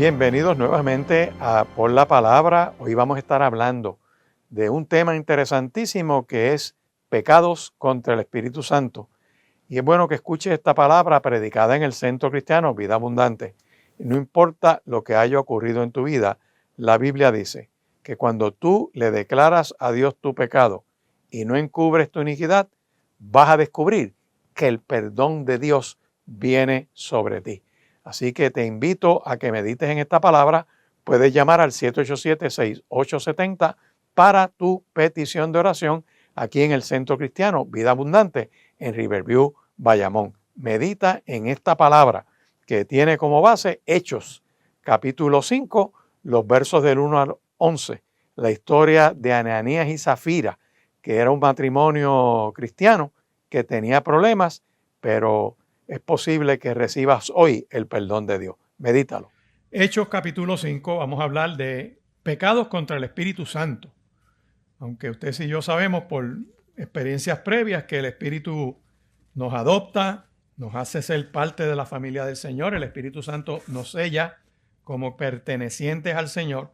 Bienvenidos nuevamente a Por la Palabra. Hoy vamos a estar hablando de un tema interesantísimo que es pecados contra el Espíritu Santo. Y es bueno que escuches esta palabra predicada en el Centro Cristiano Vida Abundante. Y no importa lo que haya ocurrido en tu vida, la Biblia dice que cuando tú le declaras a Dios tu pecado y no encubres tu iniquidad, vas a descubrir que el perdón de Dios viene sobre ti. Así que te invito a que medites en esta palabra. Puedes llamar al 787-6870 para tu petición de oración aquí en el Centro Cristiano Vida Abundante en Riverview, Bayamón. Medita en esta palabra que tiene como base Hechos, capítulo 5, los versos del 1 al 11. La historia de Ananías y Zafira, que era un matrimonio cristiano que tenía problemas, pero es posible que recibas hoy el perdón de Dios. Medítalo. Hechos capítulo 5, vamos a hablar de pecados contra el Espíritu Santo. Aunque ustedes y yo sabemos por experiencias previas que el Espíritu nos adopta, nos hace ser parte de la familia del Señor, el Espíritu Santo nos sella como pertenecientes al Señor,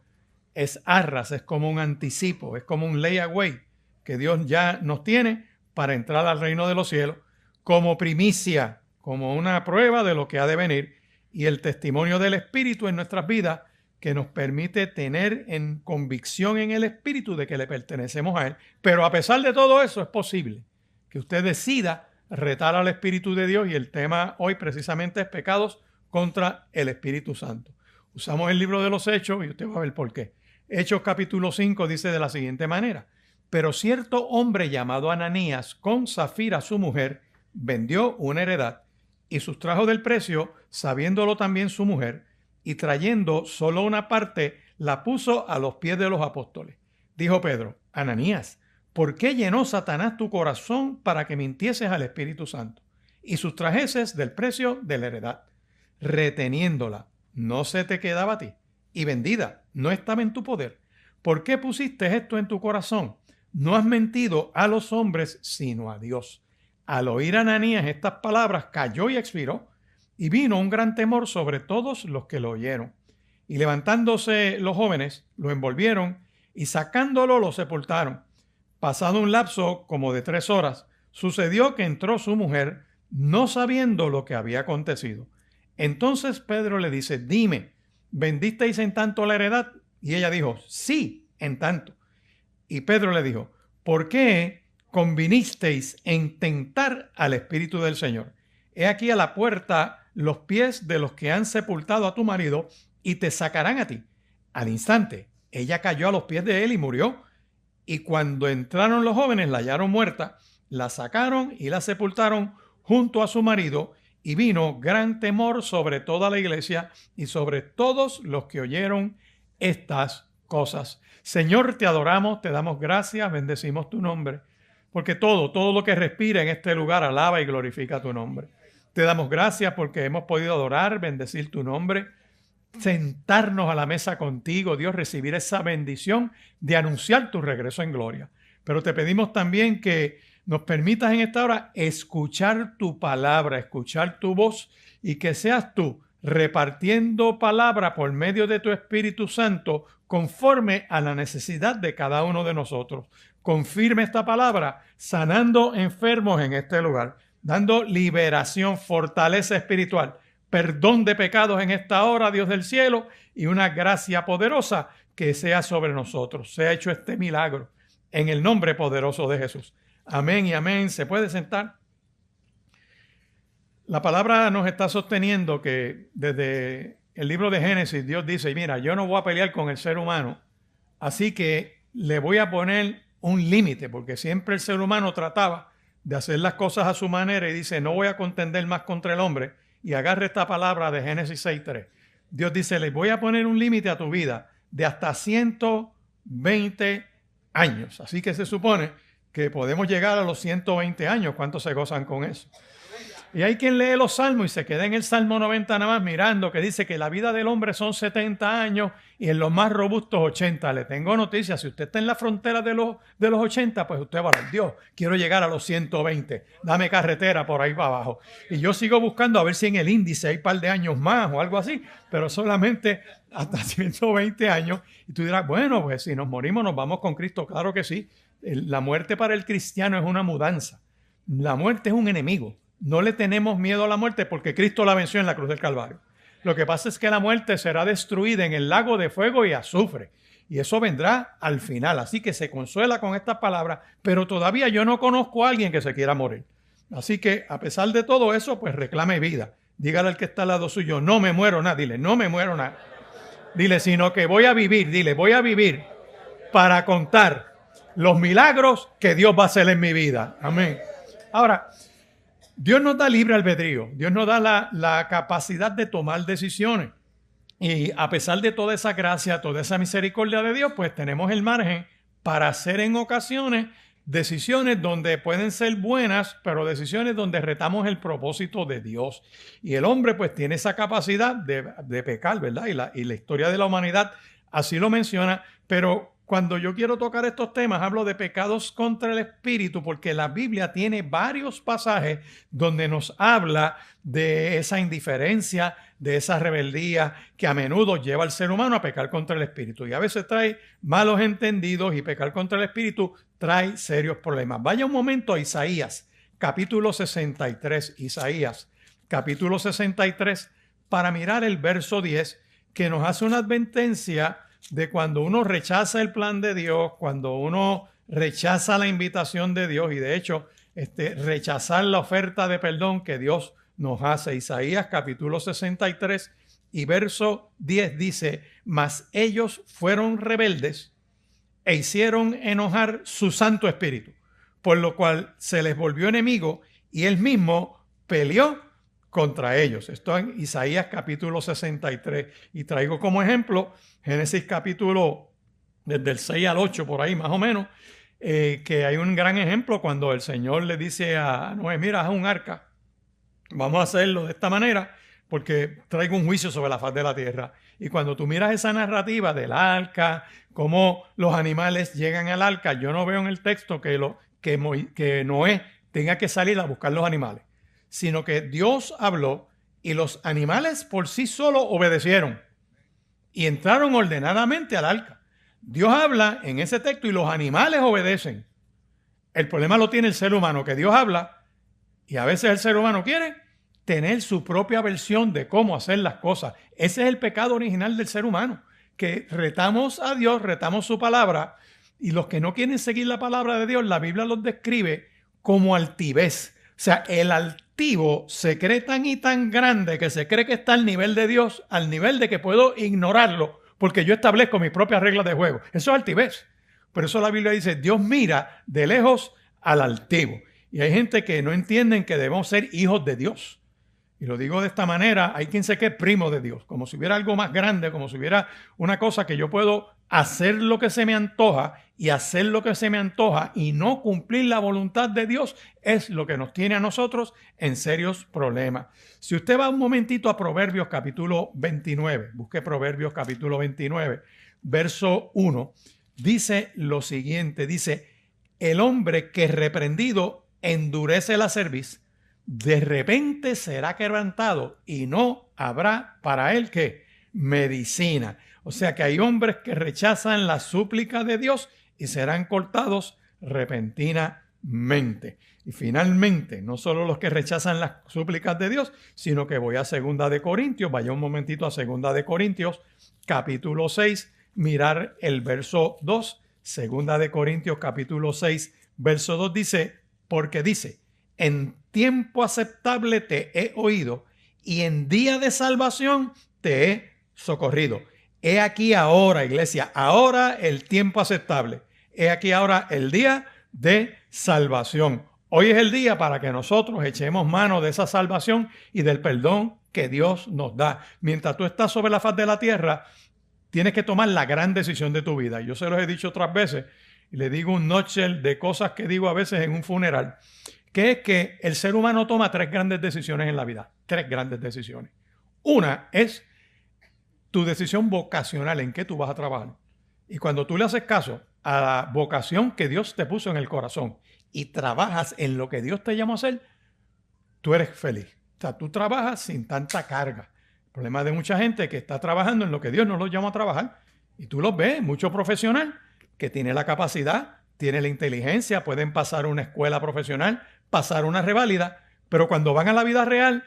es arras, es como un anticipo, es como un layaway que Dios ya nos tiene para entrar al reino de los cielos como primicia, como una prueba de lo que ha de venir, y el testimonio del Espíritu en nuestras vidas que nos permite tener en convicción en el Espíritu de que le pertenecemos a Él. Pero a pesar de todo eso, es posible que usted decida retar al Espíritu de Dios, y el tema hoy precisamente es pecados contra el Espíritu Santo. Usamos el libro de los Hechos y usted va a ver por qué. Hechos capítulo 5 dice de la siguiente manera: pero cierto hombre llamado Ananías, con Zafira su mujer, vendió una heredad y sustrajo del precio, sabiéndolo también su mujer, y trayendo solo una parte, la puso a los pies de los apóstoles. Dijo Pedro: Ananías, ¿por qué llenó Satanás tu corazón para que mintieses al Espíritu Santo y sustrajeses del precio de la heredad, reteniéndola? No se te quedaba a ti, y vendida no estaba en tu poder. ¿Por qué pusiste esto en tu corazón? No has mentido a los hombres, sino a Dios. Al oír Ananías estas palabras, cayó y expiró, y vino un gran temor sobre todos los que lo oyeron. Y levantándose los jóvenes, lo envolvieron y sacándolo lo sepultaron. Pasado un lapso como de 3 horas, sucedió que entró su mujer, no sabiendo lo que había acontecido. Entonces Pedro le dice: dime, ¿vendisteis en tanto la heredad? Y ella dijo: sí, en tanto. Y Pedro le dijo: ¿por qué convinisteis en tentar al Espíritu del Señor? He aquí a la puerta los pies de los que han sepultado a tu marido, y te sacarán a ti. Al instante, ella cayó a los pies de él y murió. Y cuando entraron los jóvenes, la hallaron muerta, la sacaron y la sepultaron junto a su marido, y vino gran temor sobre toda la iglesia y sobre todos los que oyeron estas cosas. Señor, te adoramos, te damos gracias, bendecimos tu nombre, porque todo lo que respira en este lugar alaba y glorifica tu nombre. Te damos gracias porque hemos podido adorar, bendecir tu nombre, sentarnos a la mesa contigo, Dios, recibir esa bendición de anunciar tu regreso en gloria. Pero te pedimos también que nos permitas en esta hora escuchar tu palabra, escuchar tu voz, y que seas tú repartiendo palabra por medio de tu Espíritu Santo conforme a la necesidad de cada uno de nosotros. Confirme esta palabra sanando enfermos en este lugar, dando liberación, fortaleza espiritual, perdón de pecados en esta hora, Dios del cielo, y una gracia poderosa que sea sobre nosotros. Sea hecho este milagro en el nombre poderoso de Jesús. Amén y amén. ¿Se puede sentar? La palabra nos está sosteniendo que desde el libro de Génesis Dios dice: mira, yo no voy a pelear con el ser humano, así que le voy a poner un límite, porque siempre el ser humano trataba de hacer las cosas a su manera y dice: no voy a contender más contra el hombre. Y agarre esta palabra de Génesis 6:3. Dios dice: le voy a poner un límite a tu vida de hasta 120 años. Así que se supone que podemos llegar a los 120 años. ¿Cuántos se gozan con eso? Y hay quien lee los salmos y se queda en el Salmo 90 nada más mirando, que dice que la vida del hombre son 70 años y en los más robustos 80. Le tengo noticias, si usted está en la frontera de los 80, pues usted va a decir, Dios, quiero llegar a los 120, dame carretera por ahí para abajo. Y yo sigo buscando a ver si en el índice hay un par de años más o algo así, pero solamente hasta 120 años. Y tú dirás, bueno, pues si nos morimos nos vamos con Cristo. Claro que sí. La muerte para el cristiano es una mudanza. La muerte es un enemigo. No le tenemos miedo a la muerte porque Cristo la venció en la cruz del Calvario. Lo que pasa es que la muerte será destruida en el lago de fuego y azufre. Y eso vendrá al final. Así que se consuela con estas palabras, pero todavía yo no conozco a alguien que se quiera morir. Así que a pesar de todo eso, pues reclame vida. Dígale al que está al lado suyo, no me muero nada. Dile, no me muero nada. Dile, sino que voy a vivir. Dile, voy a vivir para contar los milagros que Dios va a hacer en mi vida. Amén. Ahora, Dios nos da libre albedrío, Dios nos da la capacidad de tomar decisiones. Y a pesar de toda esa gracia, toda esa misericordia de Dios, pues tenemos el margen para hacer en ocasiones decisiones donde pueden ser buenas, pero decisiones donde retamos el propósito de Dios. Y el hombre pues tiene esa capacidad de pecar, ¿verdad? Y la historia de la humanidad así lo menciona, pero cuando yo quiero tocar estos temas, hablo de pecados contra el espíritu, porque la Biblia tiene varios pasajes donde nos habla de esa indiferencia, de esa rebeldía que a menudo lleva al ser humano a pecar contra el espíritu. Y a veces trae malos entendidos y pecar contra el espíritu trae serios problemas. Vaya un momento a Isaías, capítulo 63. Isaías, capítulo 63, para mirar el verso 10, que nos hace una advertencia de cuando uno rechaza el plan de Dios, cuando uno rechaza la invitación de Dios y de hecho rechazar la oferta de perdón que Dios nos hace. Isaías capítulo 63 y verso 10 dice, mas ellos fueron rebeldes e hicieron enojar su Santo Espíritu, por lo cual se les volvió enemigo y él mismo peleó contra ellos. Esto en Isaías capítulo 63. Y traigo como ejemplo Génesis capítulo desde el 6 al 8, por ahí más o menos, que hay un gran ejemplo cuando el Señor le dice a Noé, mira, haz un arca. Vamos a hacerlo de esta manera porque traigo un juicio sobre la faz de la tierra. Y cuando tú miras esa narrativa del arca, cómo los animales llegan al arca, yo no veo en el texto que Noé tenga que salir a buscar los animales, sino que Dios habló y los animales por sí solos obedecieron y entraron ordenadamente al arca. Dios habla en ese texto y los animales obedecen. El problema lo tiene el ser humano, que Dios habla y a veces el ser humano quiere tener su propia versión de cómo hacer las cosas. Ese es el pecado original del ser humano, que retamos a Dios, retamos su palabra, y los que no quieren seguir la palabra de Dios, la Biblia los describe como altivez. O sea, el altivo se cree tan y tan grande que se cree que está al nivel de Dios, al nivel de que puedo ignorarlo porque yo establezco mis propias reglas de juego. Eso es altivez. Por eso la Biblia dice, Dios mira de lejos al altivo. Y hay gente que no entienden que debemos ser hijos de Dios. Y lo digo de esta manera, hay quien se cree primo de Dios, como si hubiera algo más grande, como si hubiera una cosa que yo puedo hacer lo que se me antoja y hacer lo que se me antoja y no cumplir la voluntad de Dios es lo que nos tiene a nosotros en serios problemas. Si usted va un momentito a Proverbios capítulo 29, busque Proverbios capítulo 29, verso 1, dice lo siguiente, dice, el hombre que reprendido endurece la cerviz, de repente será quebrantado y no habrá para él ¿qué? Medicina. O sea que hay hombres que rechazan la súplica de Dios y serán cortados repentinamente. Y finalmente, no solo los que rechazan las súplicas de Dios, sino que voy a 2 de Corintios, vaya un momentito a 2 de Corintios, capítulo 6, mirar el verso 2. 2 de Corintios, capítulo 6, verso 2 dice, porque dice, en tiempo aceptable te he oído y en día de salvación te he socorrido. He aquí ahora, iglesia, ahora el tiempo aceptable. He aquí ahora el día de salvación. Hoy es el día para que nosotros echemos mano de esa salvación y del perdón que Dios nos da. Mientras tú estás sobre la faz de la tierra, tienes que tomar la gran decisión de tu vida. Yo se los he dicho otras veces y le digo un nutshell de cosas que digo a veces en un funeral. que es que el ser humano toma 3 grandes decisiones en la vida. 3 grandes decisiones. Una es tu decisión vocacional, en qué tú vas a trabajar. Y cuando tú le haces caso a la vocación que Dios te puso en el corazón y trabajas en lo que Dios te llamó a hacer, tú eres feliz. O sea, tú trabajas sin tanta carga. El problema de mucha gente que está trabajando en lo que Dios no los llama a trabajar. Y tú los ves, mucho profesional que tiene la capacidad, tiene la inteligencia, pueden pasar una escuela profesional, pasar una reválida, pero cuando van a la vida real,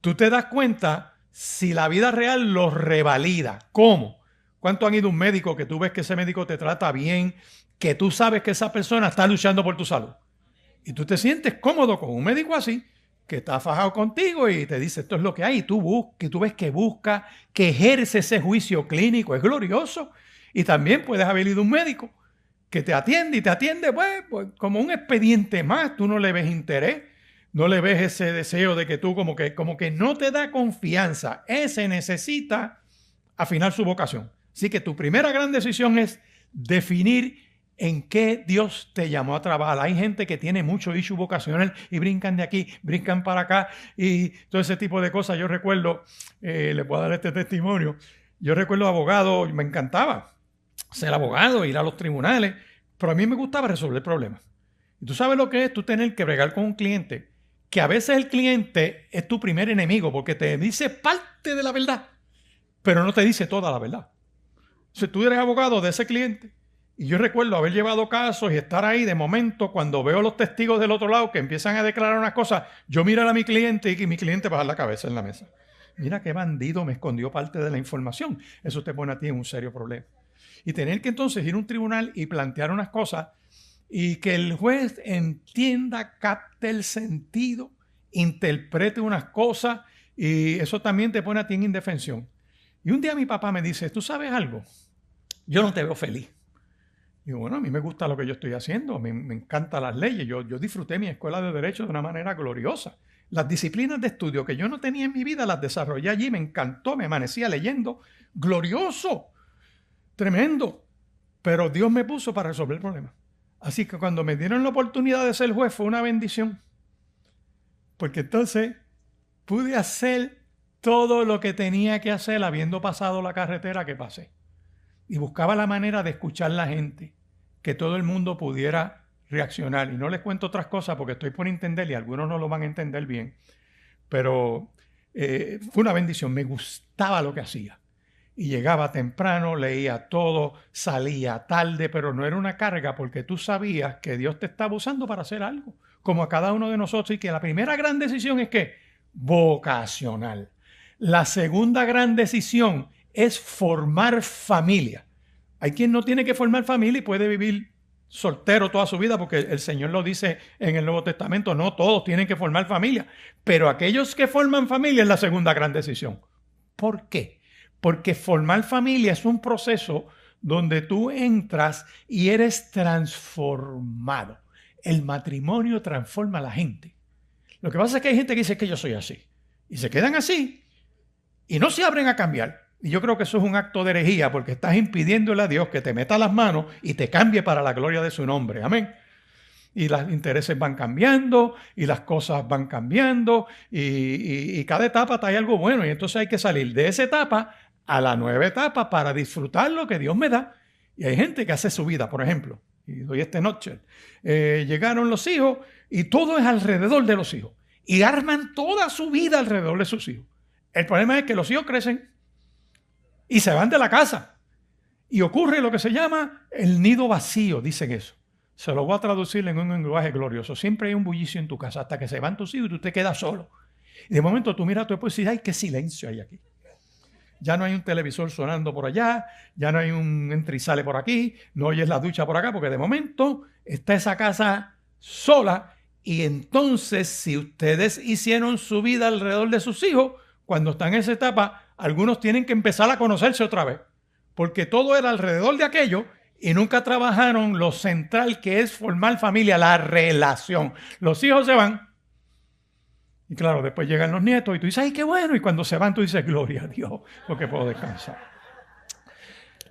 tú te das cuenta si la vida real los revalida. ¿Cómo? ¿Cuánto han ido a un médico que tú ves que ese médico te trata bien, que tú sabes que esa persona está luchando por tu salud? Y tú te sientes cómodo con un médico así, que está fajado contigo y te dice esto es lo que hay, y tú ves que busca, que ejerce ese juicio clínico, es glorioso. Y también puedes haber ido a un médico que te atiende y te atiende pues como un expediente más, tú no le ves interés, no le ves ese deseo de que tú como que no te da confianza. Ese necesita afinar su vocación. Así que tu primera gran decisión es definir en qué Dios te llamó a trabajar. Hay gente que tiene mucho issue vocacional y brincan de aquí, brincan para acá y todo ese tipo de cosas. Yo recuerdo, le puedo dar este testimonio, yo recuerdo abogado, me encantaba ser abogado, ir a los tribunales, pero a mí me gustaba resolver problemas. Y tú sabes lo que es tú tener que bregar con un cliente, que a veces el cliente es tu primer enemigo porque te dice parte de la verdad, pero no te dice toda la verdad. Si tú eres abogado de ese cliente, y yo recuerdo haber llevado casos y estar ahí de momento cuando veo los testigos del otro lado que empiezan a declarar unas cosas, yo miro a mi cliente y mi cliente baja la cabeza en la mesa. Mira qué bandido me escondió parte de la información. Eso te pone a ti en un serio problema. Y tener que entonces ir a un tribunal y plantear unas cosas y que el juez entienda, capte el sentido, interprete unas cosas y eso también te pone a ti en indefensión. Y un día mi papá me dice, ¿tú sabes algo? Yo no te veo feliz. Digo, bueno, a mí me gusta lo que yo estoy haciendo, me encantan las leyes, yo disfruté mi escuela de Derecho de una manera gloriosa. Las disciplinas de estudio que yo no tenía en mi vida las desarrollé allí, me encantó, me amanecía leyendo, glorioso, tremendo. Pero Dios me puso para resolver el problema. Así que cuando me dieron la oportunidad de ser juez fue una bendición, porque entonces pude hacer todo lo que tenía que hacer habiendo pasado la carretera que pasé. Y buscaba la manera de escuchar a la gente, que todo el mundo pudiera reaccionar. Y no les cuento otras cosas porque estoy por entender y algunos no lo van a entender bien. Pero fue una bendición, me gustaba lo que hacía. Y llegaba temprano, leía todo, salía tarde, pero no era una carga porque tú sabías que Dios te estaba usando para hacer algo, como a cada uno de nosotros. Y que la primera gran decisión es que vocacional. La segunda gran decisión es formar familia. Hay quien no tiene que formar familia y puede vivir soltero toda su vida porque el Señor lo dice en el Nuevo Testamento. No todos tienen que formar familia, pero aquellos que forman familia es la segunda gran decisión. ¿Por qué? Porque formar familia es un proceso donde tú entras y eres transformado. El matrimonio transforma a la gente. Lo que pasa es que hay gente que dice que yo soy así y se quedan así y no se abren a cambiar. Y yo creo que eso es un acto de herejía porque estás impidiéndole a Dios que te meta las manos y te cambie para la gloria de su nombre. Amén. Y los intereses van cambiando y las cosas van cambiando y cada etapa trae algo bueno. Y entonces hay que salir de esa etapa a la nueva etapa para disfrutar lo que Dios me da. Y hay gente que hace su vida, por ejemplo. Y doy este noche. Llegaron los hijos y todo es alrededor de los hijos. Y arman toda su vida alrededor de sus hijos. El problema es que los hijos crecen y se van de la casa. Y ocurre lo que se llama el nido vacío, dicen eso. Se lo voy a traducir en un lenguaje glorioso. Siempre hay un bullicio en tu casa hasta que se van tus hijos y tú te quedas solo. Y de momento tú miras a tu esposa y dices, ¡ay, qué silencio hay aquí! Ya no hay un televisor sonando por allá, ya no hay un entra y sale por aquí, no oyes la ducha por acá, porque de momento está esa casa sola. Y entonces, si ustedes hicieron su vida alrededor de sus hijos, cuando están en esa etapa, algunos tienen que empezar a conocerse otra vez, porque todo era alrededor de aquello y nunca trabajaron lo central que es formar familia, la relación. Los hijos se van y claro, después llegan los nietos y tú dices, ¡ay, qué bueno! Y cuando se van tú dices, gloria a Dios, porque puedo descansar.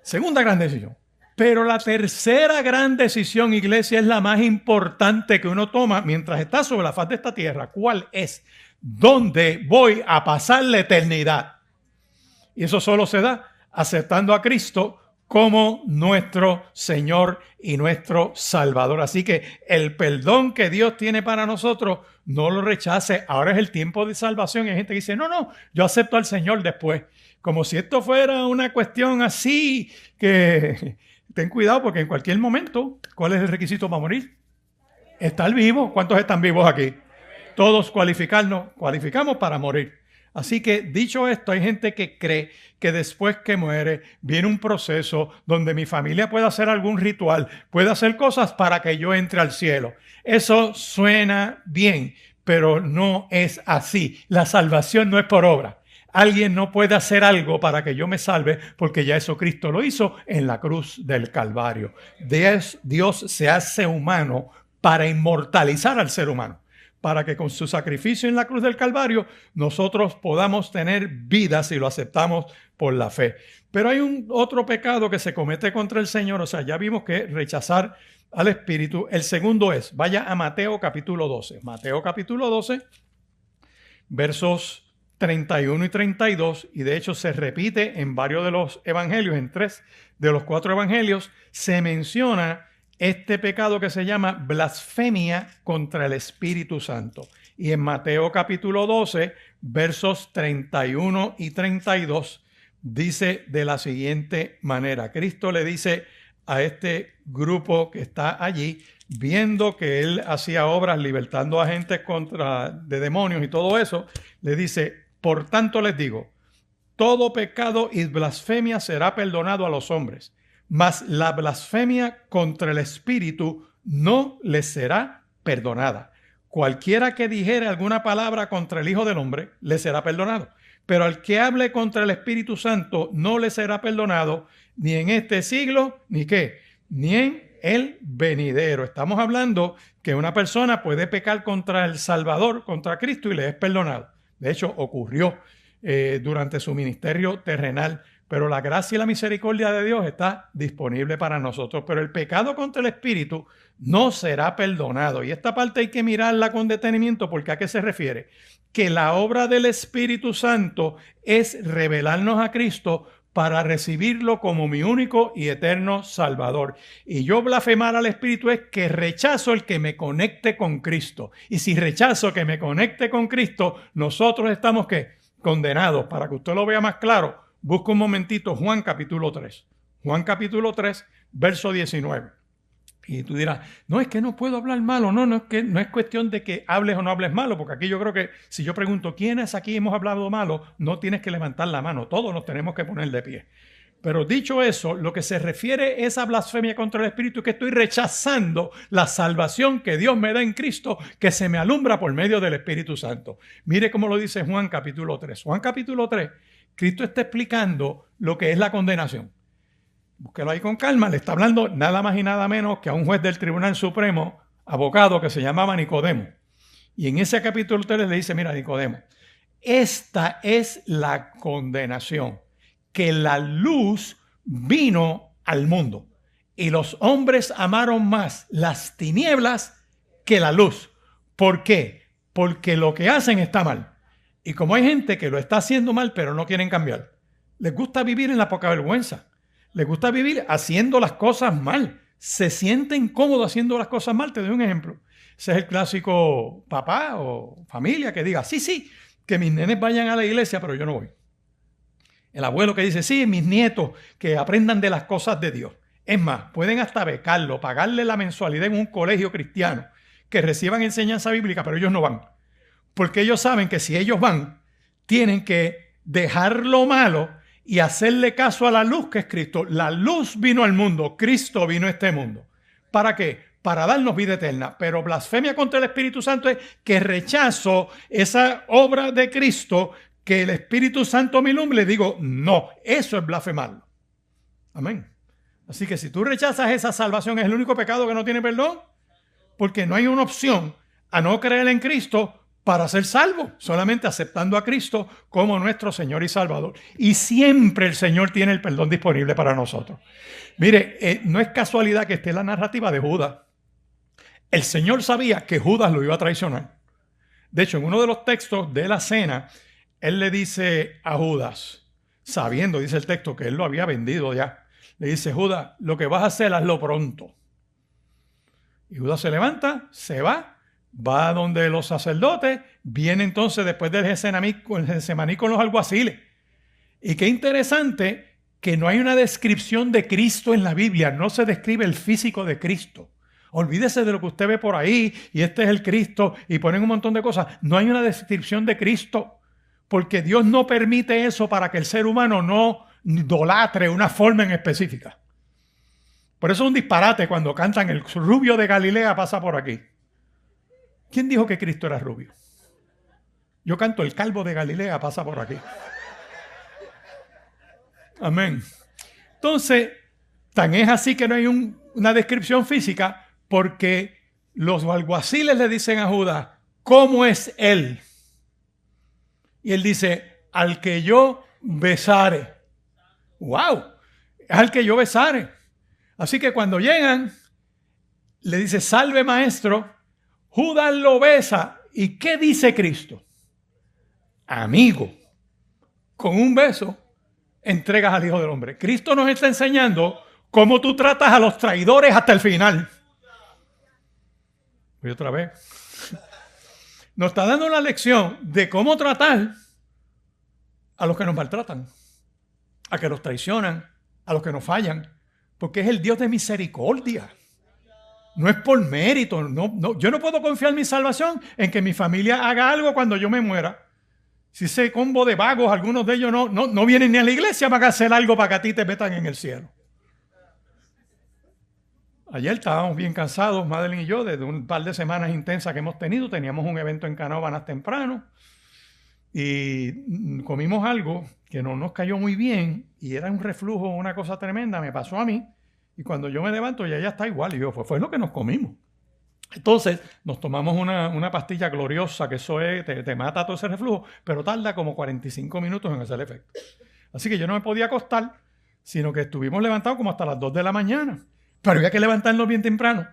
Segunda gran decisión, Pero la tercera gran decisión, iglesia, es la más importante que uno toma mientras está sobre la faz de esta tierra. ¿Cuál es? ¿Dónde voy a pasar la eternidad? Y eso solo se da aceptando a Cristo como nuestro Señor y nuestro Salvador. Así que el perdón que Dios tiene para nosotros, no lo rechace. Ahora es el tiempo de salvación. Y hay gente que dice, no, yo acepto al Señor después. Como si esto fuera una cuestión así que... Ten cuidado porque en cualquier momento, ¿cuál es el requisito para morir? Estar vivo. ¿Cuántos están vivos aquí? Todos cualificamos para morir. Así que, dicho esto, hay gente que cree que después que muere viene un proceso donde mi familia puede hacer algún ritual, puede hacer cosas para que yo entre al cielo. Eso suena bien, pero no es así. La salvación no es por obra. Alguien no puede hacer algo para que yo me salve porque ya eso Cristo lo hizo en la cruz del Calvario. Dios se hace humano para inmortalizar al ser humano, para que con su sacrificio en la cruz del Calvario nosotros podamos tener vida si lo aceptamos por la fe. Pero hay otro pecado que se comete contra el Señor, o sea, ya vimos que rechazar al Espíritu. El segundo es, vaya a Mateo capítulo 12. Mateo capítulo 12, versos 31 y 32, y de hecho se repite en varios de los evangelios, en 3 de los 4 evangelios, se menciona este pecado que se llama blasfemia contra el Espíritu Santo. Y en Mateo capítulo 12, versos 31 y 32, dice de la siguiente manera. Cristo le dice a este grupo que está allí, viendo que él hacía obras libertando a gente de demonios y todo eso, le dice, por tanto les digo, todo pecado y blasfemia será perdonado a los hombres, mas la blasfemia contra el Espíritu no les será perdonada. Cualquiera que dijere alguna palabra contra el Hijo del Hombre, le será perdonado. Pero al que hable contra el Espíritu Santo, no le será perdonado, ni en este siglo, ni qué, ni en el venidero. Estamos hablando que una persona puede pecar contra el Salvador, contra Cristo, y le es perdonado. De hecho, ocurrió durante su ministerio terrenal, pero la gracia y la misericordia de Dios está disponible para nosotros. Pero el pecado contra el Espíritu no será perdonado. Y esta parte hay que mirarla con detenimiento, porque ¿a qué se refiere? Que la obra del Espíritu Santo es revelarnos a Cristo para recibirlo como mi único y eterno Salvador. Y yo blasfemar al Espíritu es que rechazo el que me conecte con Cristo. Y si rechazo que me conecte con Cristo, nosotros estamos ¿qué? Condenados. Para que usted lo vea más claro, busca un momentito Juan capítulo 3. Juan capítulo 3, verso 19. Y tú dirás, no, es que no puedo hablar malo. No es cuestión de que hables o no hables malo, porque aquí yo creo que si yo pregunto, ¿quiénes aquí hemos hablado malo? No tienes que levantar la mano, todos nos tenemos que poner de pie. Pero dicho eso, lo que se refiere es a blasfemia contra el Espíritu, que estoy rechazando la salvación que Dios me da en Cristo, que se me alumbra por medio del Espíritu Santo. Mire cómo lo dice Juan capítulo 3. Juan capítulo 3, Cristo está explicando lo que es la condenación. Búsquelo ahí con calma, le está hablando nada más y nada menos que a un juez del Tribunal Supremo, abogado que se llamaba Nicodemo. Y en ese capítulo 3 le dice, mira Nicodemo, esta es la condenación, que la luz vino al mundo y los hombres amaron más las tinieblas que la luz. ¿Por qué? Porque lo que hacen está mal. Y como hay gente que lo está haciendo mal pero no quieren cambiar, les gusta vivir en la poca vergüenza. Les gusta vivir haciendo las cosas mal. Se sienten cómodos haciendo las cosas mal. Te doy un ejemplo. Ese es el clásico papá o familia que diga, sí, que mis nenes vayan a la iglesia, pero yo no voy. El abuelo que dice, sí, mis nietos que aprendan de las cosas de Dios. Es más, pueden hasta becarlo, pagarle la mensualidad en un colegio cristiano, que reciban enseñanza bíblica, pero ellos no van. Porque ellos saben que si ellos van, tienen que dejar lo malo y hacerle caso a la luz que es Cristo. La luz vino al mundo, Cristo vino a este mundo. ¿Para qué? Para darnos vida eterna. Pero blasfemia contra el Espíritu Santo es que rechazo esa obra de Cristo, que el Espíritu Santo me ilumbre. Le digo, no, eso es blasfemarlo. Amén. Así que si tú rechazas esa salvación, es el único pecado que no tiene perdón, porque no hay una opción a no creer en Cristo para ser salvo, solamente aceptando a Cristo como nuestro Señor y Salvador. Y siempre el Señor tiene el perdón disponible para nosotros. Mire, no es casualidad que esté la narrativa de Judas. El Señor sabía que Judas lo iba a traicionar. De hecho, en uno de los textos de la cena, Él le dice a Judas, sabiendo, dice el texto, que Él lo había vendido ya, le dice: Judas, lo que vas a hacer, hazlo pronto. Y Judas se levanta, se va donde los sacerdotes, viene entonces después del Getsemaní con los alguaciles. Y qué interesante que no hay una descripción de Cristo en la Biblia, no se describe el físico de Cristo. Olvídese de lo que usted ve por ahí, y este es el Cristo, y ponen un montón de cosas. No hay una descripción de Cristo, porque Dios no permite eso para que el ser humano no idolatre una forma en específica. Por eso es un disparate cuando cantan el rubio de Galilea pasa por aquí. ¿Quién dijo que Cristo era rubio? Yo canto el calvo de Galilea pasa por aquí. Amén. Entonces, tan es así que no hay una descripción física, porque los alguaciles le dicen a Judas: ¿cómo es él? Y él dice: al que yo besare. ¡Wow! Es al que yo besare. Así que cuando llegan, le dice: salve maestro. Judas lo besa. ¿Y qué dice Cristo? Amigo, con un beso entregas al Hijo del Hombre. Cristo nos está enseñando cómo tú tratas a los traidores hasta el final. Voy otra vez. Nos está dando una lección de cómo tratar a los que nos maltratan, a que nos traicionan, a los que nos fallan, porque es el Dios de misericordia. No es por mérito. Yo no puedo confiar mi salvación en que mi familia haga algo cuando yo me muera. Si ese combo de vagos, algunos de ellos no vienen ni a la iglesia para hacer algo para que a ti te metan en el cielo. Ayer estábamos bien cansados, Madeline y yo, desde un par de semanas intensas que hemos tenido. Teníamos un evento en Canóvanas temprano y comimos algo que no nos cayó muy bien y era un reflujo, una cosa tremenda. Me pasó a mí. Y cuando yo me levanto ya está igual. Y yo, fue lo que nos comimos. Entonces nos tomamos una pastilla gloriosa, que eso te mata todo ese reflujo, pero tarda como 45 minutos en hacer efecto. Así que yo no me podía acostar, sino que estuvimos levantados como hasta las 2 de la mañana. Pero había que levantarnos bien temprano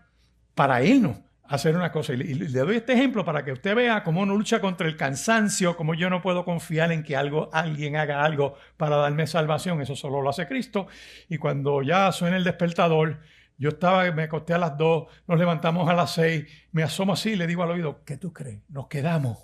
para irnos a hacer una cosa. Y le doy este ejemplo para que usted vea cómo uno lucha contra el cansancio, cómo yo no puedo confiar en que alguien haga algo para darme salvación. Eso solo lo hace Cristo. Y cuando ya suena el despertador, me acosté a las 2, nos levantamos a las 6, me asomo así y le digo al oído: ¿qué tú crees? ¿Nos quedamos?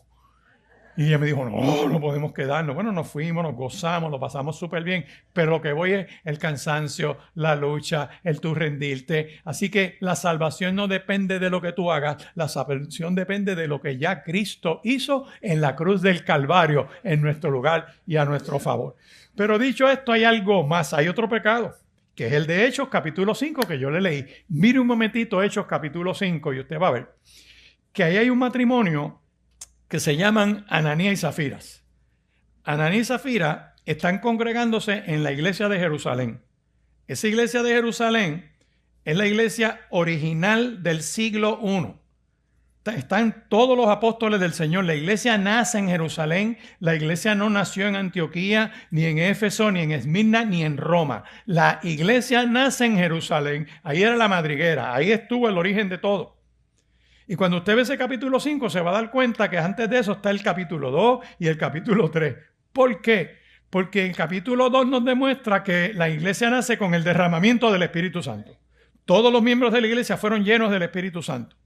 Y ella me dijo: no podemos quedarnos. Bueno, nos fuimos, nos gozamos, lo pasamos súper bien, pero lo que voy es el cansancio, la lucha, el tú rendirte. Así que la salvación no depende de lo que tú hagas, la salvación depende de lo que ya Cristo hizo en la cruz del Calvario, en nuestro lugar y a nuestro favor. Pero dicho esto, hay algo más, hay otro pecado, que es el de Hechos capítulo 5, que yo le leí. Mire un momentito Hechos capítulo 5 y usted va a ver que ahí hay un matrimonio que se llaman Ananías y Zafiras. Ananías y Zafira están congregándose en la iglesia de Jerusalén. Esa iglesia de Jerusalén es la iglesia original del siglo I. Están todos los apóstoles del Señor. La iglesia nace en Jerusalén. La iglesia no nació en Antioquía, ni en Éfeso, ni en Esmirna, ni en Roma. La iglesia nace en Jerusalén. Ahí era la madriguera. Ahí estuvo el origen de todo. Y cuando usted ve ese capítulo 5, se va a dar cuenta que antes de eso está el capítulo 2 y el capítulo 3. ¿Por qué? Porque el capítulo 2 nos demuestra que la iglesia nace con el derramamiento del Espíritu Santo. Todos los miembros de la iglesia fueron llenos del Espíritu Santo.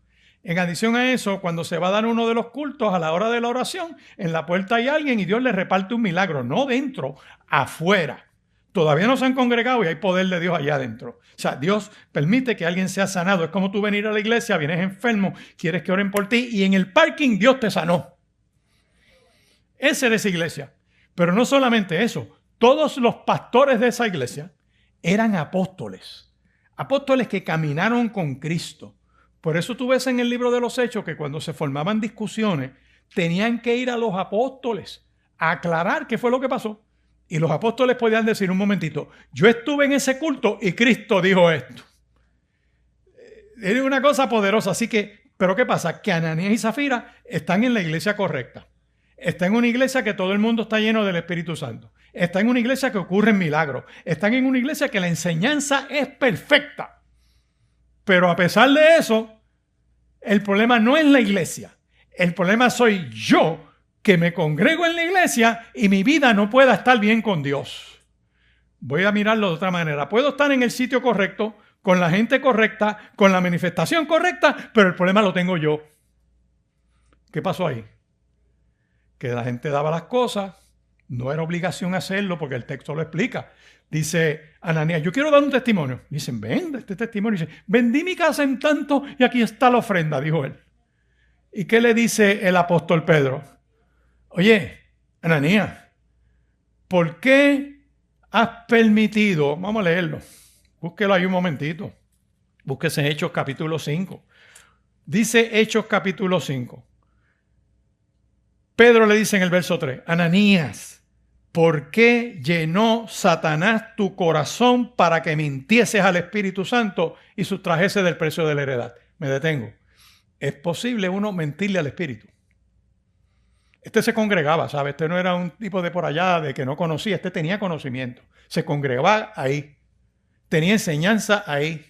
En adición a eso, cuando se va a dar uno de los cultos a la hora de la oración, en la puerta hay alguien y Dios le reparte un milagro, no dentro, afuera. Todavía no se han congregado y hay poder de Dios allá adentro. O sea, Dios permite que alguien sea sanado. Es como tú venir a la iglesia, vienes enfermo, quieres que oren por ti y en el parking Dios te sanó. Esa era esa iglesia. Pero no solamente eso. Todos los pastores de esa iglesia eran apóstoles. Apóstoles que caminaron con Cristo. Por eso tú ves en el libro de los Hechos que cuando se formaban discusiones, tenían que ir a los apóstoles a aclarar qué fue lo que pasó. Y los apóstoles podían decir: un momentito, yo estuve en ese culto y Cristo dijo esto. Era una cosa poderosa. Así que Pero ¿qué pasa? Que Ananías y Zafira están en la iglesia correcta. Está en una iglesia que todo el mundo está lleno del Espíritu Santo. Está en una iglesia que ocurren milagros. Están en una iglesia que la enseñanza es perfecta. Pero a pesar de eso, el problema no es la iglesia. El problema soy yo, que me congrego en la iglesia y mi vida no pueda estar bien con Dios. Voy a mirarlo de otra manera. Puedo estar en el sitio correcto, con la gente correcta, con la manifestación correcta, pero el problema lo tengo yo. ¿Qué pasó ahí? Que la gente daba las cosas, no era obligación hacerlo porque el texto lo explica. Dice Ananías, yo quiero dar un testimonio. Dicen, vende este testimonio. Dice, vendí mi casa en tanto y aquí está la ofrenda, dijo él. ¿Y qué le dice el apóstol Pedro? Oye, Ananías, ¿por qué has permitido? Vamos a leerlo. Búsquelo ahí un momentito. Búsquese Hechos capítulo 5. Dice Hechos capítulo 5. Pedro le dice en el verso 3, Ananías, ¿por qué llenó Satanás tu corazón para que mintieses al Espíritu Santo y sustrajese del precio de la heredad? Me detengo. ¿Es posible uno mentirle al Espíritu? Este se congregaba, ¿sabes? Este no era un tipo de por allá de que no conocía, este tenía conocimiento. Se congregaba ahí, tenía enseñanza ahí.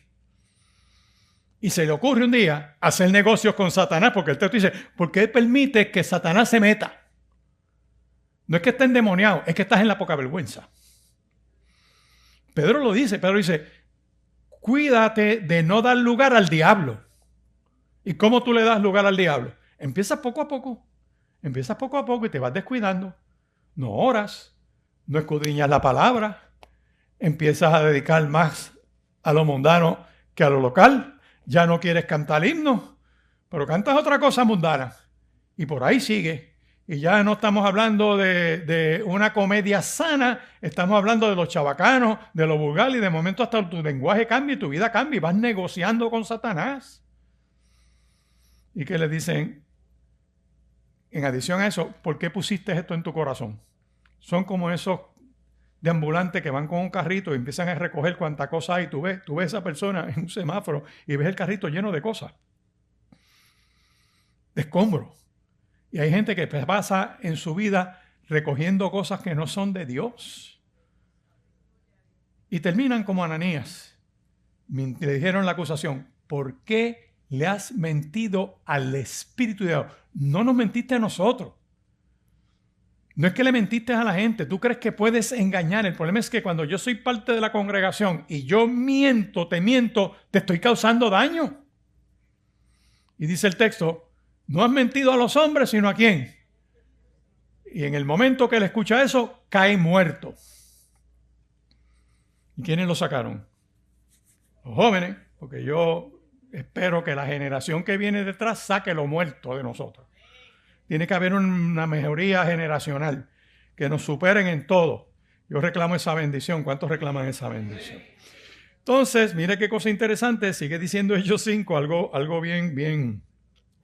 Y se le ocurre un día hacer negocios con Satanás, porque el texto dice, ¿por qué permite que Satanás se meta? No es que esté endemoniado, es que estás en la poca vergüenza. Pedro lo dice, Pedro dice, cuídate de no dar lugar al diablo. ¿Y cómo tú le das lugar al diablo? Empiezas poco a poco y te vas descuidando. No oras, no escudriñas la palabra, empiezas a dedicar más a lo mundano que a lo local. Ya no quieres cantar himnos, pero cantas otra cosa mundana. Y por ahí sigue. Y ya no estamos hablando de una comedia sana, estamos hablando de los chabacanos, de lo vulgar, y de momento hasta tu lenguaje cambia y tu vida cambia y vas negociando con Satanás. ¿Y qué le dicen? En adición a eso, ¿por qué pusiste esto en tu corazón? Son como esos deambulantes que van con un carrito y empiezan a recoger cuánta cosa hay. Tú ves a esa persona en un semáforo y ves el carrito lleno de cosas, de escombros. Y hay gente que pasa en su vida recogiendo cosas que no son de Dios. Y terminan como Ananías. Le dijeron la acusación, ¿por qué le has mentido al Espíritu de Dios? No nos mentiste a nosotros. No es que le mentiste a la gente, tú crees que puedes engañar. El problema es que cuando yo soy parte de la congregación y yo miento, te estoy causando daño. Y dice el texto, no has mentido a los hombres, sino a quién. Y en el momento que él escucha eso, cae muerto. ¿Y quiénes lo sacaron? Los jóvenes, porque yo espero que la generación que viene detrás saque lo muerto de nosotros. Tiene que haber una mejoría generacional, que nos superen en todo. Yo reclamo esa bendición. ¿Cuántos reclaman esa bendición? Entonces, mire qué cosa interesante. Sigue diciendo Hechos 5, algo bien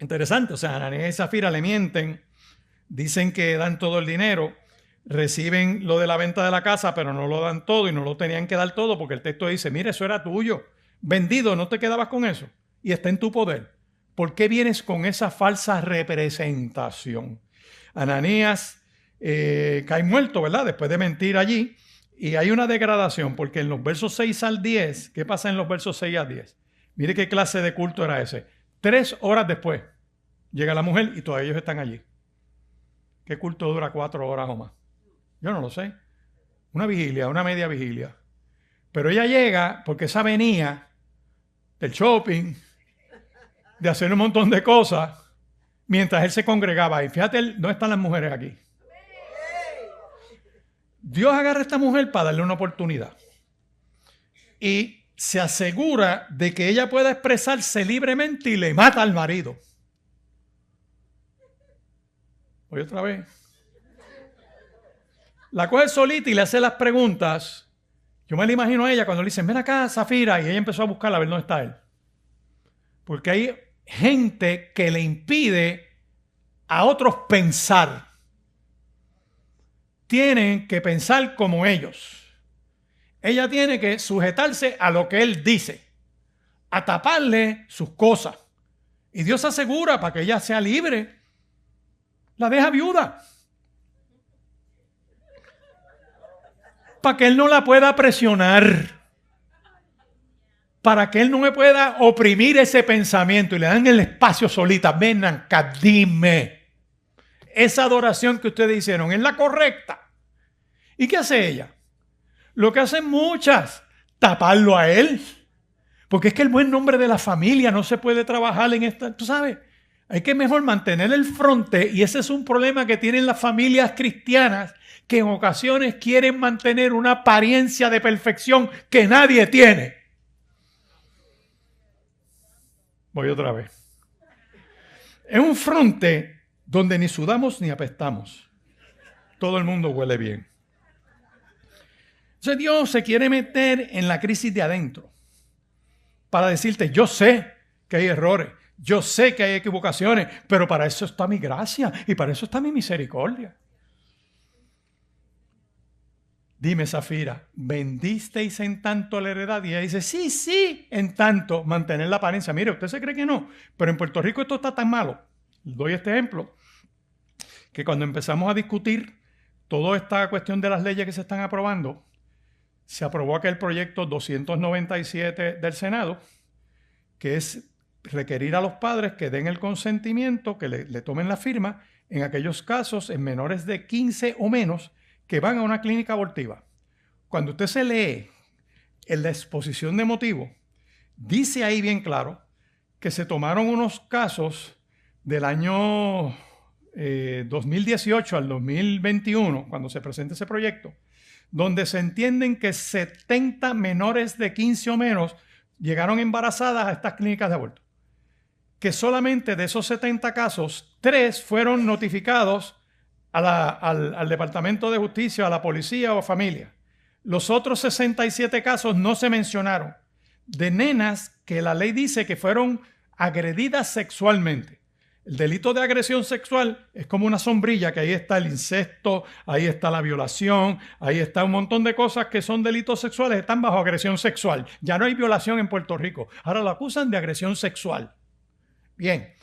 interesante. O sea, Ananías y Zafira le mienten. Dicen que dan todo el dinero. Reciben lo de la venta de la casa, pero no lo dan todo y no lo tenían que dar todo porque el texto dice, mire, eso era tuyo. Vendido, no te quedabas con eso. Y está en tu poder. ¿Por qué vienes con esa falsa representación? Ananías cae muerto, ¿verdad? Después de mentir allí. Y hay una degradación, porque en los versos 6 al 10, ¿qué pasa en los versos 6 al 10? Mire qué clase de culto era ese. 3 horas después llega la mujer y todavía ellos están allí. ¿Qué culto dura 4 horas o más? Yo no lo sé. Una vigilia, una media vigilia. Pero ella llega porque esa venía del shopping, de hacer un montón de cosas, mientras él se congregaba. Y fíjate, ¿dónde están las mujeres aquí? Dios agarra a esta mujer para darle una oportunidad. Y se asegura de que ella pueda expresarse libremente y le mata al marido. Voy otra vez. La coge solita y le hace las preguntas. Yo me la imagino a ella cuando le dicen, ven acá, Zafira, y ella empezó a buscarla a ver dónde está él. Porque hay gente que le impide a otros pensar. Tienen que pensar como ellos. Ella tiene que sujetarse a lo que él dice, a taparle sus cosas. y Dios asegura para que ella sea libre, la deja viuda. Para que Él no la pueda presionar. Para que Él no me pueda oprimir ese pensamiento. Y le dan el espacio solita. Ven acá, dime. Esa adoración que ustedes hicieron es la correcta. ¿Y qué hace ella? Lo que hacen muchas, taparlo a Él. Porque es que el buen nombre de la familia no se puede trabajar en esta. Tú sabes, hay que mejor mantener el fronte. Y ese es un problema que tienen las familias cristianas, que en ocasiones quieren mantener una apariencia de perfección que nadie tiene. Voy otra vez. Es un fronte donde ni sudamos ni apestamos. Todo el mundo huele bien. Entonces Dios se quiere meter en la crisis de adentro para decirte, yo sé que hay errores, yo sé que hay equivocaciones, pero para eso está mi gracia y para eso está mi misericordia. Dime, Zafira, ¿vendisteis en tanto la heredad? Y ella dice, sí, en tanto, mantener la apariencia. Mire, usted se cree que no, pero en Puerto Rico esto está tan malo. Doy este ejemplo, que cuando empezamos a discutir toda esta cuestión de las leyes que se están aprobando, se aprobó aquel proyecto 297 del Senado, que es requerir a los padres que den el consentimiento, que le tomen la firma, en aquellos casos en menores de 15 o menos, que van a una clínica abortiva. Cuando usted se lee en la exposición de motivos, dice ahí bien claro que se tomaron unos casos del año 2018 al 2021, cuando se presenta ese proyecto, donde se entienden que 70 menores de 15 o menos llegaron embarazadas a estas clínicas de aborto. Que solamente de esos 70 casos, 3 fueron notificados al Departamento de Justicia, a la policía o a familia. Los otros 67 casos no se mencionaron. De nenas que la ley dice que fueron agredidas sexualmente. El delito de agresión sexual es como una sombrilla, que ahí está el incesto, ahí está la violación, ahí está un montón de cosas que son delitos sexuales, están bajo agresión sexual. Ya no hay violación en Puerto Rico. Ahora lo acusan de agresión sexual. Bien.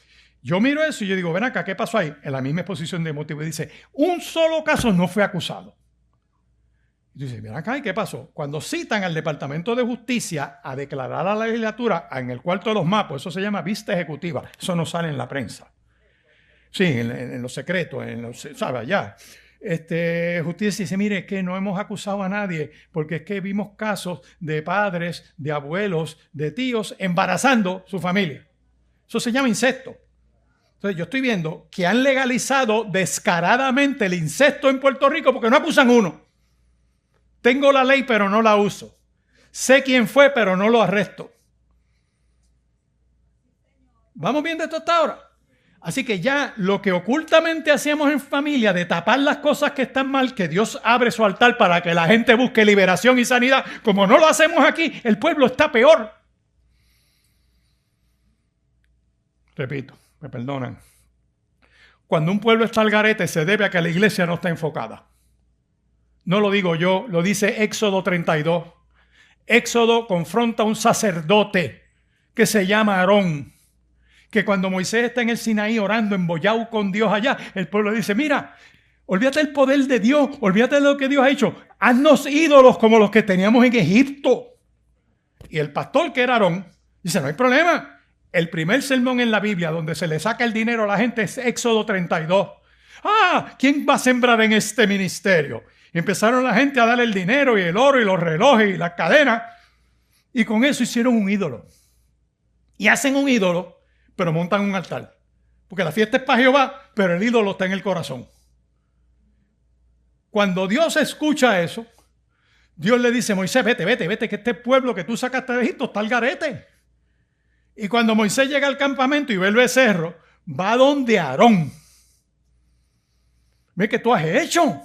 Yo miro eso y yo digo, ven acá, ¿qué pasó ahí? En la misma exposición de motivo dice, un solo caso no fue acusado. Y dice, ven acá, ¿y qué pasó? Cuando citan al Departamento de Justicia a declarar a la legislatura en el cuarto de los mapos, eso se llama vista ejecutiva, eso no sale en la prensa. Sí, en los secretos, ¿sabe? Allá. Justicia dice, mire, es que no hemos acusado a nadie, porque es que vimos casos de padres, de abuelos, de tíos embarazando su familia. Eso se llama incesto. Entonces yo estoy viendo que han legalizado descaradamente el incesto en Puerto Rico porque no acusan uno. Tengo la ley pero no la uso. Sé quién fue pero no lo arresto. ¿Vamos viendo esto hasta ahora? Así que ya lo que ocultamente hacíamos en familia de tapar las cosas que están mal, que Dios abre su altar para que la gente busque liberación y sanidad, como no lo hacemos aquí, el pueblo está peor. Repito. Me perdonan. Cuando un pueblo está al garete se debe a que la iglesia no está enfocada. No lo digo yo, lo dice Éxodo 32. Éxodo confronta a un sacerdote que se llama Aarón, que cuando Moisés está en el Sinaí orando, embollado con Dios allá, el pueblo dice, mira, olvídate del poder de Dios, olvídate de lo que Dios ha hecho, haznos ídolos como los que teníamos en Egipto. Y el pastor, que era Aarón, dice, no hay problema. El primer sermón en la Biblia donde se le saca el dinero a la gente es Éxodo 32. ¿Quién va a sembrar en este ministerio? Y empezaron la gente a darle el dinero y el oro y los relojes y las cadenas. Y con eso hicieron un ídolo. Y hacen un ídolo, pero montan un altar. Porque la fiesta es para Jehová, pero el ídolo está en el corazón. Cuando Dios escucha eso, Dios le dice, Moisés, vete, que este pueblo que tú sacaste de Egipto está al garete. Y cuando Moisés llega al campamento y ve el becerro, va donde Aarón. Ve que tú has hecho.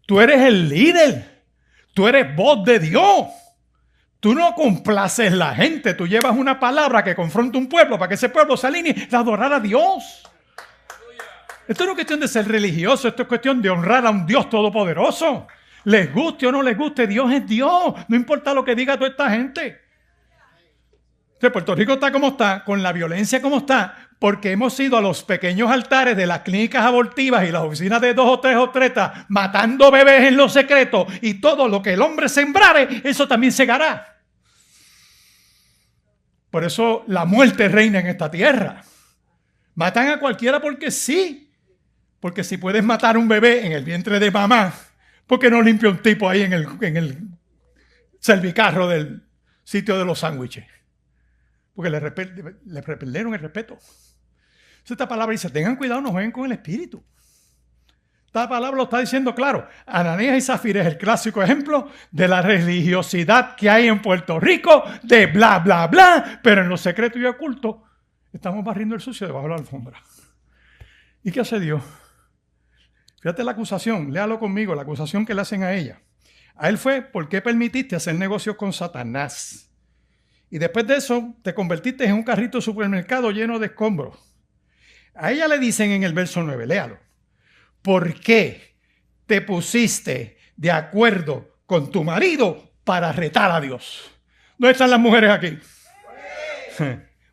Tú eres el líder. Tú eres voz de Dios. Tú no complaces la gente. Tú llevas una palabra que confronta un pueblo para que ese pueblo se alinee a adorar a Dios. Esto no es cuestión de ser religioso. Esto es cuestión de honrar a un Dios todopoderoso. Les guste o no les guste, Dios es Dios. No importa lo que diga toda esta gente. Puerto Rico está como está, con la violencia como está, porque hemos ido a los pequeños altares de las clínicas abortivas y las oficinas de 2 o 3 obstetras, matando bebés en los secretos, y todo lo que el hombre sembrare, eso también segará. Por eso la muerte reina en esta tierra. Matan a cualquiera porque sí. Porque si puedes matar a un bebé en el vientre de mamá, ¿por qué no limpia un tipo ahí en el servicarro del sitio de los sándwiches? Porque le perdieron el respeto. Esta palabra dice, tengan cuidado, no jueguen con el espíritu. Esta palabra lo está diciendo claro. Ananías y Zafira es el clásico ejemplo de la religiosidad que hay en Puerto Rico, de bla, bla, bla, pero en lo secreto y oculto estamos barriendo el sucio debajo de la alfombra. ¿Y qué hace Dios? Fíjate la acusación, léalo conmigo, la acusación que le hacen a ella. A él fue, ¿por qué permitiste hacer negocios con Satanás? Y después de eso, te convertiste en un carrito de supermercado lleno de escombros. A ella le dicen en el verso 9, léalo. ¿Por qué te pusiste de acuerdo con tu marido para retar a Dios? ¿Dónde están las mujeres aquí?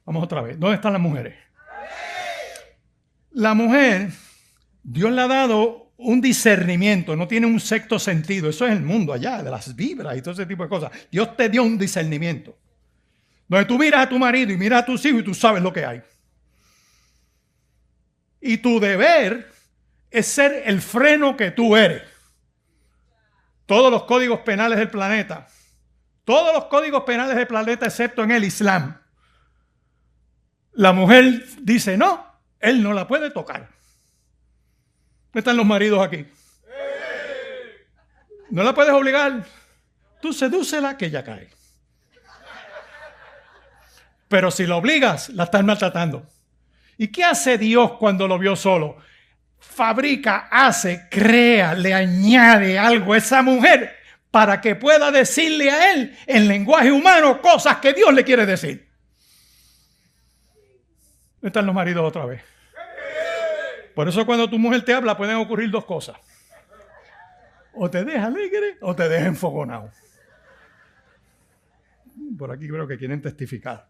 Vamos otra vez. ¿Dónde están las mujeres? La mujer, Dios le ha dado un discernimiento, no tiene un sexto sentido. Eso es el mundo allá, de las vibras y todo ese tipo de cosas. Dios te dio un discernimiento. Donde tú miras a tu marido y miras a tus hijos y tú sabes lo que hay. Y tu deber es ser el freno que tú eres. Todos los códigos penales del planeta, excepto en el Islam, la mujer dice, no, él no la puede tocar. ¿Dónde están los maridos aquí? No la puedes obligar. Tú sedúcela que ella cae. Pero si la obligas, la estás maltratando. ¿Y qué hace Dios cuando lo vio solo? Fabrica, hace, crea, le añade algo a esa mujer para que pueda decirle a él en lenguaje humano cosas que Dios le quiere decir. ¿Dónde están los maridos otra vez? Por eso cuando tu mujer te habla pueden ocurrir 2 cosas. O te deja alegre o te deja enfogonado. Por aquí creo que quieren testificar.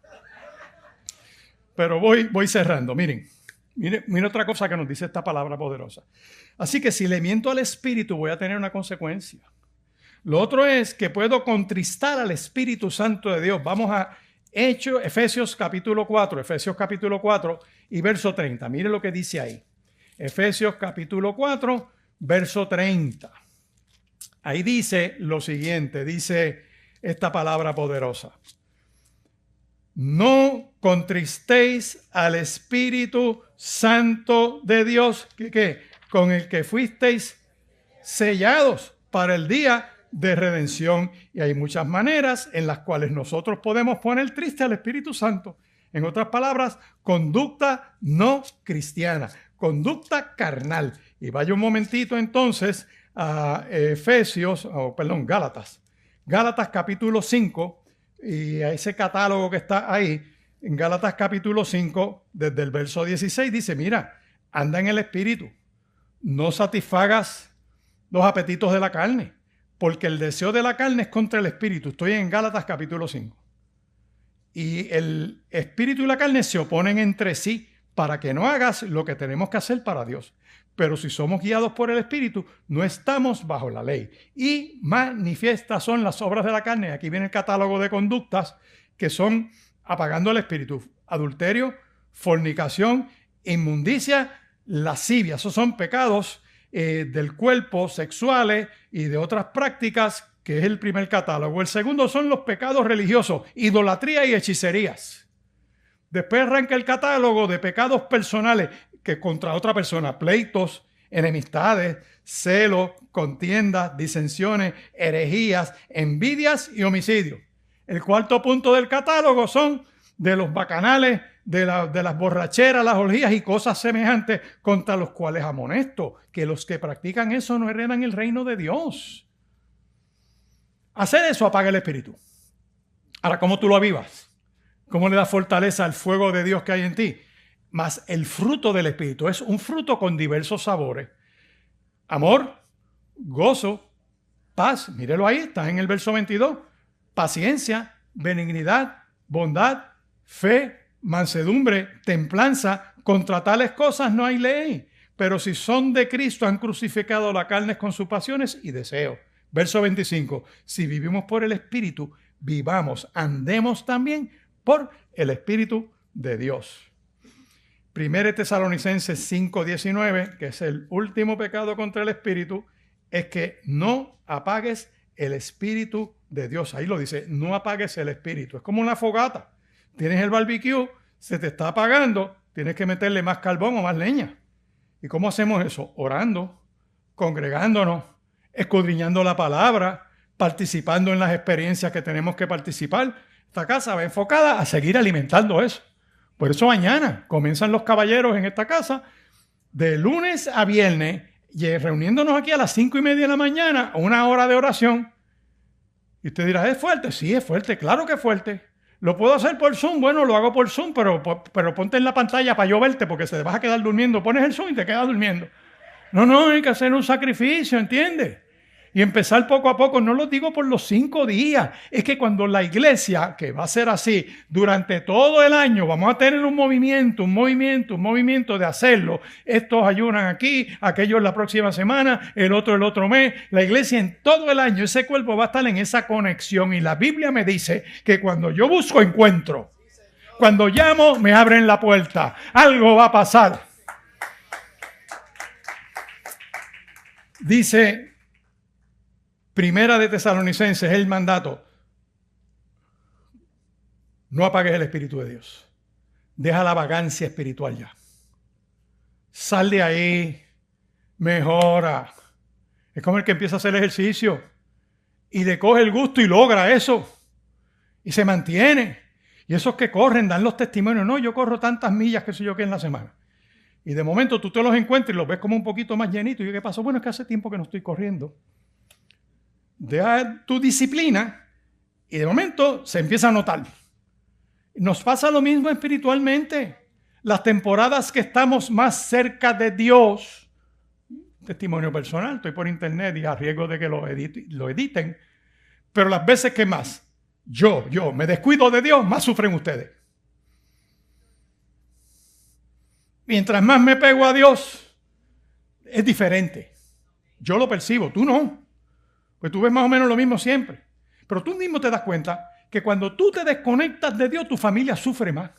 Pero voy cerrando. Miren otra cosa que nos dice esta palabra poderosa. Así que si le miento al Espíritu voy a tener una consecuencia. Lo otro es que puedo contristar al Espíritu Santo de Dios. Vamos a Efesios capítulo 4 y verso 30. Mire lo que dice ahí. Efesios capítulo 4, verso 30. Ahí dice lo siguiente, dice esta palabra poderosa. No contristéis al Espíritu Santo de Dios, con el que fuisteis sellados para el día de redención. Y hay muchas maneras en las cuales nosotros podemos poner triste al Espíritu Santo. En otras palabras, conducta no cristiana, conducta carnal. Y vaya un momentito entonces a Gálatas. Gálatas capítulo 5. Y a ese catálogo que está ahí, en Gálatas capítulo 5, desde el verso 16, dice, mira, anda en el Espíritu, no satisfagas los apetitos de la carne, porque el deseo de la carne es contra el Espíritu. Estoy en Gálatas capítulo 5. Y el Espíritu y la carne se oponen entre sí para que no hagas lo que tenemos que hacer para Dios. Pero si somos guiados por el Espíritu, no estamos bajo la ley. Y manifiestas son las obras de la carne. Aquí viene el catálogo de conductas que son apagando el Espíritu. Adulterio, fornicación, inmundicia, lascivia. Esos son pecados del cuerpo, sexuales y de otras prácticas, que es el primer catálogo. El segundo son los pecados religiosos, idolatría y hechicerías. Después arranca el catálogo de pecados personales, que contra otra persona, pleitos, enemistades, celos, contiendas, disensiones, herejías, envidias y homicidios. El cuarto punto del catálogo son de los bacanales, de las borracheras, las orgías y cosas semejantes, contra los cuales amonesto que los que practican eso no heredan el reino de Dios. Hacer eso apaga el Espíritu. Ahora, ¿cómo tú lo avivas? ¿Cómo le das fortaleza al fuego de Dios que hay en ti? Mas el fruto del Espíritu es un fruto con diversos sabores. Amor, gozo, paz. Mírelo ahí, está en el verso 22. Paciencia, benignidad, bondad, fe, mansedumbre, templanza. Contra tales cosas no hay ley. Pero si son de Cristo, han crucificado la carne con sus pasiones y deseos. Verso 25. Si vivimos por el Espíritu, vivamos, andemos también por el Espíritu de Dios. 1 Tesalonicenses 5:19, que es el último pecado contra el Espíritu, es que no apagues el Espíritu de Dios. Ahí lo dice, no apagues el Espíritu. Es como una fogata. Tienes el barbecue, se te está apagando, tienes que meterle más carbón o más leña. ¿Y cómo hacemos eso? Orando, congregándonos, escudriñando la palabra, participando en las experiencias que tenemos que participar. Esta casa va enfocada a seguir alimentando eso. Por eso mañana comienzan los caballeros en esta casa de lunes a viernes, reuniéndonos aquí a las 5:30 de la mañana, 1 hora de oración. Y usted dirá, ¿es fuerte? Sí, es fuerte, claro que es fuerte. ¿Lo puedo hacer por Zoom? Bueno, lo hago por Zoom, pero ponte en la pantalla para yo verte porque se te vas a quedar durmiendo. Pones el Zoom y te quedas durmiendo. No, hay que hacer un sacrificio, ¿entiendes? Y empezar poco a poco. No lo digo por los 5 días. Es que cuando la iglesia, que va a ser así, durante todo el año, vamos a tener un movimiento de hacerlo. Estos ayunan aquí, aquellos la próxima semana, el otro mes. La iglesia en todo el año, ese cuerpo va a estar en esa conexión. Y la Biblia me dice que cuando yo busco, encuentro. Cuando llamo, me abren la puerta. Algo va a pasar. Dice Primera de Tesalonicenses, el mandato. No apagues el Espíritu de Dios. Deja la vagancia espiritual ya. Sal de ahí. Mejora. Es como el que empieza a hacer ejercicio y le coge el gusto y logra eso. Y se mantiene. Y esos que corren dan los testimonios. No, yo corro tantas millas que sé yo que en la semana. Y de momento tú te los encuentras y los ves como un poquito más llenitos. ¿Y qué pasó? Bueno, es que hace tiempo que no estoy corriendo. Deja tu disciplina y de momento se empieza a notar. Nos pasa lo mismo espiritualmente. Las temporadas que estamos más cerca de Dios, testimonio personal, estoy por internet y a riesgo de que lo editen, pero las veces que más yo me descuido de Dios, más sufren ustedes. Mientras más me pego a Dios, es diferente. Yo lo percibo, tú no. Pues tú ves más o menos lo mismo siempre. Pero tú mismo te das cuenta que cuando tú te desconectas de Dios, tu familia sufre más.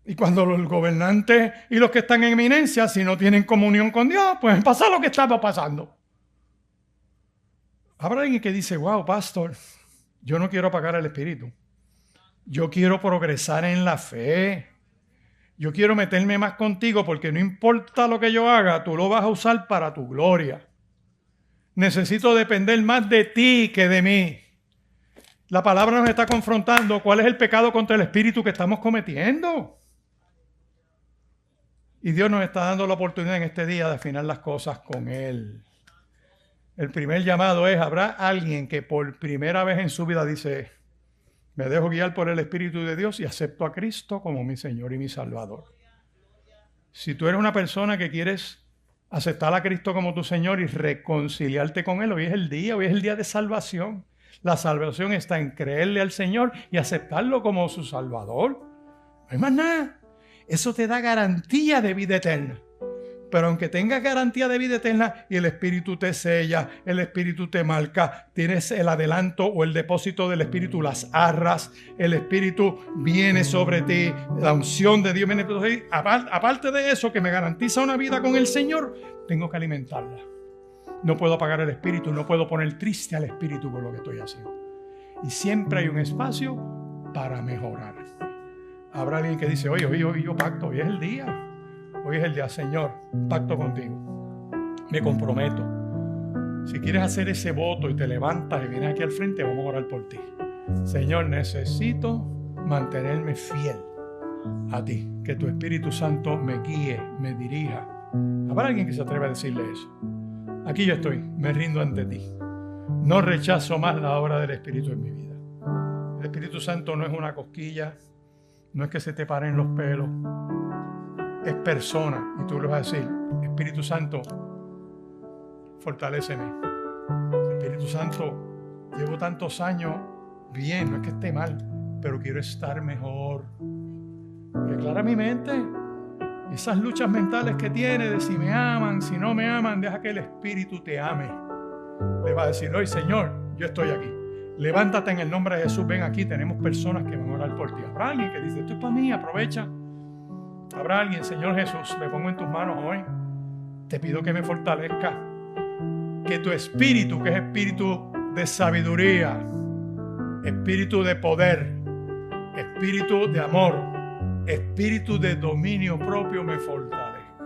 Y cuando los gobernantes y los que están en eminencia, si no tienen comunión con Dios, pues pasa lo que estaba pasando. Habrá alguien que dice, wow, pastor, yo no quiero apagar el espíritu. Yo quiero progresar en la fe. Yo quiero meterme más contigo porque no importa lo que yo haga, tú lo vas a usar para tu gloria. Necesito depender más de ti que de mí. La palabra nos está confrontando cuál es el pecado contra el espíritu que estamos cometiendo. Y Dios nos está dando la oportunidad en este día de afinar las cosas con Él. El primer llamado es, habrá alguien que por primera vez en su vida dice, me dejo guiar por el Espíritu de Dios y acepto a Cristo como mi Señor y mi Salvador. Si tú eres una persona que quieres aceptar a Cristo como tu Señor y reconciliarte con Él, hoy es el día de salvación. La salvación está en creerle al Señor y aceptarlo como su Salvador. No hay más nada. Eso te da garantía de vida eterna. Pero aunque tengas garantía de vida eterna y el Espíritu te sella, el Espíritu te marca, tienes el adelanto o el depósito del Espíritu, las arras, el Espíritu viene sobre ti, la unción de Dios viene sobre ti. Aparte de eso, que me garantiza una vida con el Señor, tengo que alimentarla. No puedo apagar el Espíritu, no puedo poner triste al Espíritu por lo que estoy haciendo. Y siempre hay un espacio para mejorar. Habrá alguien que dice, oye, yo pacto, hoy es el día. Hoy es el día, Señor, pacto contigo. Me comprometo. Si quieres hacer ese voto y te levantas y vienes aquí al frente, vamos a orar por ti. Señor, necesito mantenerme fiel a ti. Que tu Espíritu Santo me guíe, me dirija. ¿Habrá alguien que se atreva a decirle eso? Aquí yo estoy, me rindo ante ti. No rechazo más la obra del Espíritu en mi vida. El Espíritu Santo no es una cosquilla, no es que se te paren los pelos. Es persona, y tú le vas a decir, Espíritu Santo, fortaléceme. Espíritu Santo, llevo tantos años bien, no es que esté mal, pero quiero estar mejor. Y aclara mi mente. Esas luchas mentales que tiene de si me aman, si no me aman, deja que el Espíritu te ame. Le va a decir, hoy Señor, yo estoy aquí. Levántate en el nombre de Jesús, ven aquí, tenemos personas que van a orar por ti. Habrá alguien que dice, esto es para mí, aprovecha. Habrá alguien, Señor Jesús, me pongo en tus manos hoy. Te pido que me fortalezca. Que tu espíritu, que es espíritu de sabiduría, espíritu de poder, espíritu de amor, espíritu de dominio propio me fortalezca.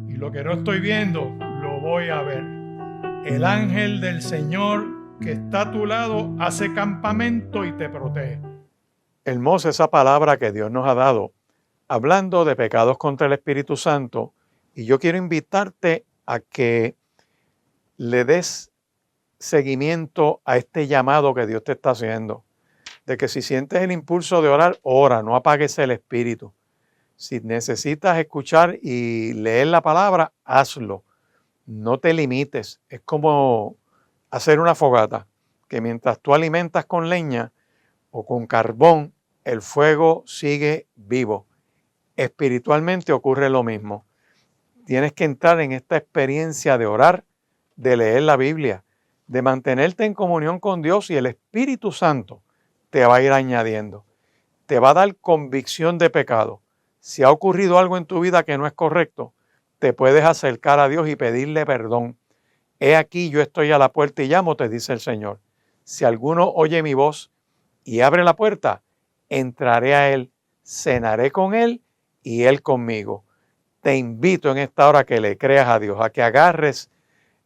Y lo que no estoy viendo, lo voy a ver. El ángel del Señor que está a tu lado hace campamento y te protege. Hermosa esa palabra que Dios nos ha dado, hablando de pecados contra el Espíritu Santo. Y yo quiero invitarte a que le des seguimiento a este llamado que Dios te está haciendo. De que si sientes el impulso de orar, ora, no apagues el espíritu. Si necesitas escuchar y leer la palabra, hazlo. No te limites. Es como hacer una fogata, que mientras tú alimentas con leña o con carbón, el fuego sigue vivo. Espiritualmente ocurre lo mismo. Tienes que entrar en esta experiencia de orar, de leer la Biblia, de mantenerte en comunión con Dios, y el Espíritu Santo te va a ir añadiendo. Te va a dar convicción de pecado. Si ha ocurrido algo en tu vida que no es correcto, te puedes acercar a Dios y pedirle perdón. He aquí, yo estoy a la puerta y llamo, te dice el Señor. Si alguno oye mi voz y abre la puerta, entraré a él, cenaré con él y él conmigo. Te invito en esta hora a que le creas a Dios, a que agarres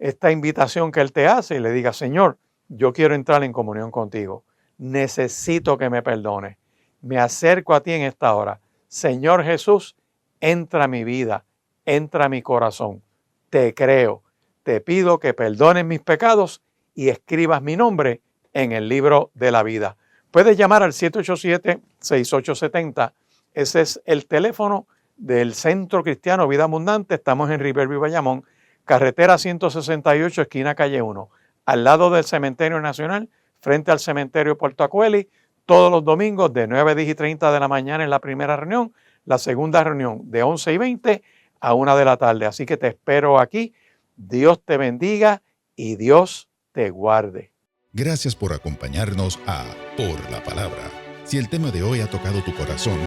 esta invitación que Él te hace y le digas, Señor, yo quiero entrar en comunión contigo. Necesito que me perdones. Me acerco a ti en esta hora. Señor Jesús, entra a mi vida, entra a mi corazón. Te creo. Te pido que perdones mis pecados y escribas mi nombre en el libro de la vida. Puedes llamar al 787-6870. Ese es el teléfono del Centro Cristiano Vida Abundante. Estamos en Riverview, Bayamón, carretera 168, esquina calle 1, al lado del Cementerio Nacional, frente al Cementerio Puerto Acueli, todos los domingos de 9:30 de la mañana en la primera reunión, la segunda reunión de 11:20 a 1 de la tarde. Así que te espero aquí. Dios te bendiga y Dios te guarde. Gracias por acompañarnos a Por la Palabra. Si el tema de hoy ha tocado tu corazón,